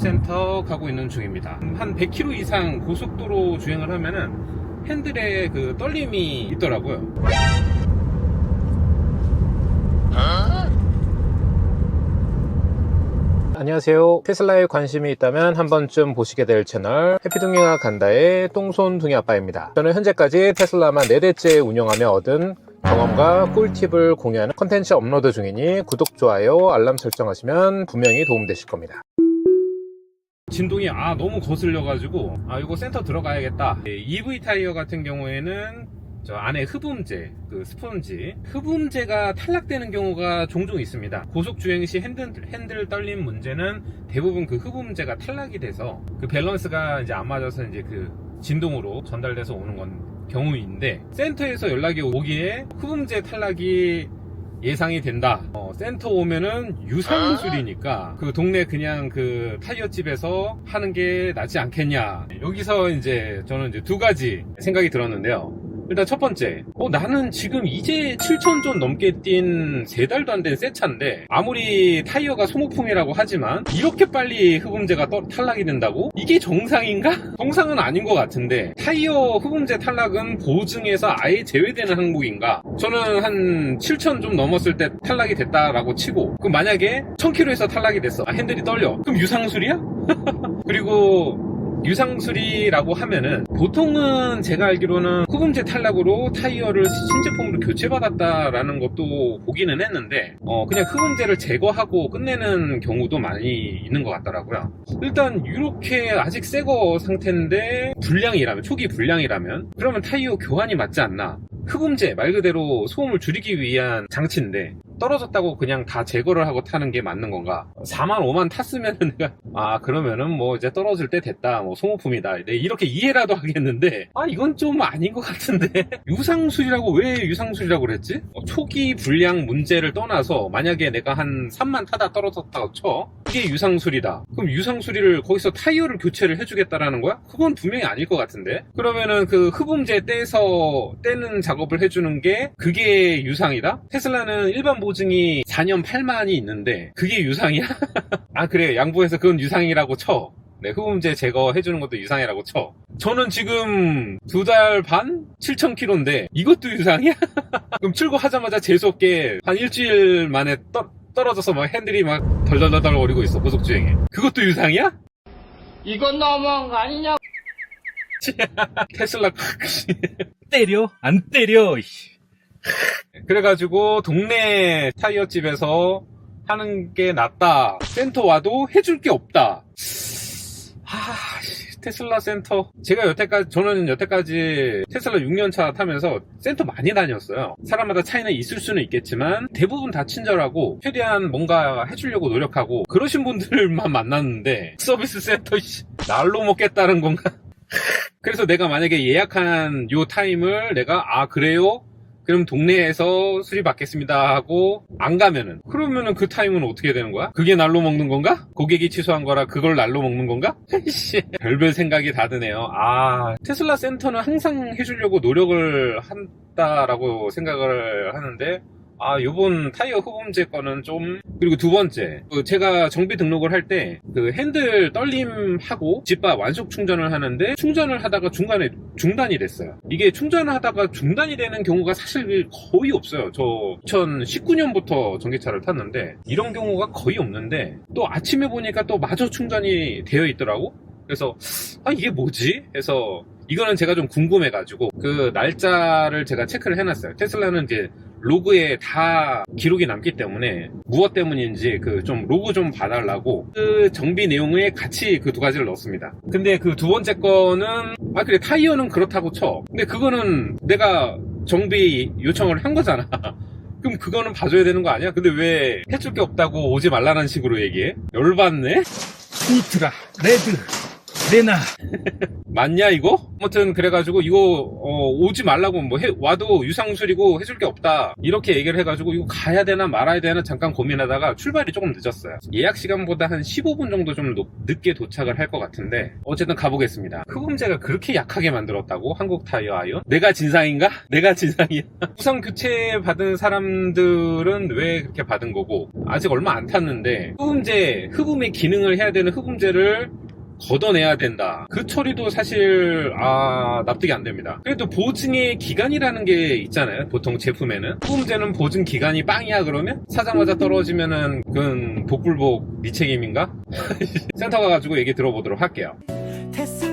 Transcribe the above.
센터 가고 있는 중입니다. 한 100km 이상 고속도로 주행을 하면은 핸들에 그 떨림이 있더라고요. 안녕하세요. 테슬라에 관심이 있다면 한 번쯤 보시게 될 채널 해피둥이가 간다의 똥손둥이 아빠입니다. 저는 현재까지 테슬라만 4대째 운영하며 얻은 경험과 꿀팁을 공유하는 컨텐츠 업로드 중이니 구독, 좋아요, 알람 설정하시면 분명히 도움되실 겁니다. 진동이 너무 거슬려가지고 이거 센터 들어가야겠다. EV 타이어 같은 경우에는 저 안에 흡음재, 그 스펀지 흡음재가 탈락되는 경우가 종종 있습니다. 고속 주행 시 핸들 떨림 문제는 대부분 그 흡음재가 탈락이 돼서 그 밸런스가 이제 안 맞아서 이제 그 진동으로 전달돼서 오는 건 경우인데, 센터에서 연락이 오기에 흡음재 탈락이 예상이 된다. 센터 오면은 유상무술이니까 그 동네 그냥 그 타이어집에서 하는 게 낫지 않겠냐. 여기서 이제 저는 이제 두 가지 생각이 들었는데요. 일단 첫 번째, 나는 지금 이제 7,000 좀 넘게 뛴 3달도 안 된 새 차인데 아무리 타이어가 소모품이라고 하지만 이렇게 빨리 흡음재가 탈락이 된다고? 이게 정상인가? 정상은 아닌 것 같은데, 타이어 흡음재 탈락은 보증에서 아예 제외되는 항목인가? 저는 한 7,000 좀 넘었을 때 탈락이 됐다라고 치고, 그럼 만약에 1000km에서 탈락이 됐어. 핸들이 떨려. 그럼 유상술이야? 그리고 유상술이라고 하면은 보통은 제가 알기로는 흡음재 탈락으로 타이어를 신제품으로 교체받았다라는 것도 보기는 했는데 그냥 흡음재를 제거하고 끝내는 경우도 많이 있는 것 같더라고요. 일단 이렇게 아직 새거 상태인데 불량이라면, 초기 불량이라면 그러면 타이어 교환이 맞지 않나? 흡음재 말 그대로 소음을 줄이기 위한 장치인데 떨어졌다고 그냥 다 제거를 하고 타는 게 맞는 건가? 4만 5만 탔으면은 내가 그러면은 뭐 이제 떨어질 때 됐다, 뭐 소모품이다, 이렇게 이해라도 하겠는데 이건 좀 아닌 것 같은데. 유상술이라고 왜 유상술이라고 그랬지? 초기 불량 문제를 떠나서 만약에 내가 한 3만 타다 떨어졌다고 쳐, 이게 유상술이다. 그럼 유상술이를 거기서 타이어를 교체를 해주겠다라는 거야? 그건 분명히 아닐 것 같은데. 그러면은 그 흡음재 떼는 작업을 해주는 게 그게 유상이다? 테슬라는 일반 보증이 4년 8만이 있는데 그게 유상이야? 그래, 양보해서 그건 유상이라고 쳐. 네, 흡음재 제거해주는 것도 유상이라고 쳐. 저는 지금 2달 반? 7,000km인데 이것도 유상이야? 그럼 출고하자마자 재수없게 한 일주일 만에 떨어져서 막 핸들이 막 덜덜덜 거리고 있어, 고속주행에. 그것도 유상이야? 이건 너무한 거 아니냐? 테슬라 때려? 안 때려? 그래가지고 동네 타이어집에서 하는 게 낫다. 센터 와도 해줄 게 없다. 테슬라 센터. 저는 여태까지 테슬라 6년차 타면서 센터 많이 다녔어요. 사람마다 차이는 있을 수는 있겠지만 대부분 다 친절하고 최대한 뭔가 해주려고 노력하고 그러신 분들만 만났는데, 서비스 센터 날로 먹겠다는 건가? 그래서 내가 만약에 예약한 요 타임을 내가 그래요? 그럼 동네에서 수리 받겠습니다 하고 안 가면은, 그러면은 그 타임은 어떻게 되는 거야? 그게 날로 먹는 건가? 고객이 취소한 거라 그걸 날로 먹는 건가? 별별 생각이 다 드네요. 테슬라 센터는 항상 해주려고 노력을 한다라고 생각을 하는데, 요번 타이어 흡음재 거는 좀. 그리고 두 번째, 제가 정비 등록을 할 때 그 핸들 떨림하고 집바 완속 충전을 하는데 충전을 하다가 중간에 중단이 됐어요. 이게 충전을 하다가 중단이 되는 경우가 사실 거의 없어요. 저 2019년부터 전기차를 탔는데 이런 경우가 거의 없는데, 또 아침에 보니까 또 마저 충전이 되어 있더라고. 그래서 이게 뭐지? 해서 이거는 제가 좀 궁금해가지고 그 날짜를 제가 체크를 해놨어요. 테슬라는 이제 로그에 다 기록이 남기 때문에 무엇 때문인지 그 좀 로그 좀 봐달라고 그 정비 내용에 같이 그 두 가지를 넣었습니다. 근데 그 두 번째 거는 그래, 타이어는 그렇다고 쳐. 근데 그거는 내가 정비 요청을 한 거잖아. 그럼 그거는 봐줘야 되는 거 아니야? 근데 왜 해줄 게 없다고 오지 말라는 식으로 얘기해? 열받네? 울트라, 레드, 내놔. 맞냐 이거? 아무튼 그래가지고 이거 오지 말라고 뭐 와도 유상술이고 해줄 게 없다 이렇게 얘기를 해가지고 이거 가야 되나 말아야 되나 잠깐 고민하다가 출발이 조금 늦었어요. 예약 시간보다 한 15분 정도 좀 늦게 도착을 할 것 같은데 어쨌든 가보겠습니다. 흡음재가 그렇게 약하게 만들었다고? 한국 타이어 아이온? 내가 진상인가? 내가 진상이야. 우선 교체 받은 사람들은 왜 그렇게 받은 거고 아직 얼마 안 탔는데 흡음의 기능을 해야 되는 흡음재를 걷어내야 된다. 그 처리도 사실 납득이 안 됩니다. 그래도 보증의 기간이라는 게 있잖아요. 보통 제품에는 흡음재는 보증 기간이 빵이야 그러면 사자마자 떨어지면은 그건 복불복 네 책임인가? 센터 가가지고 얘기 들어보도록 할게요. 테슬라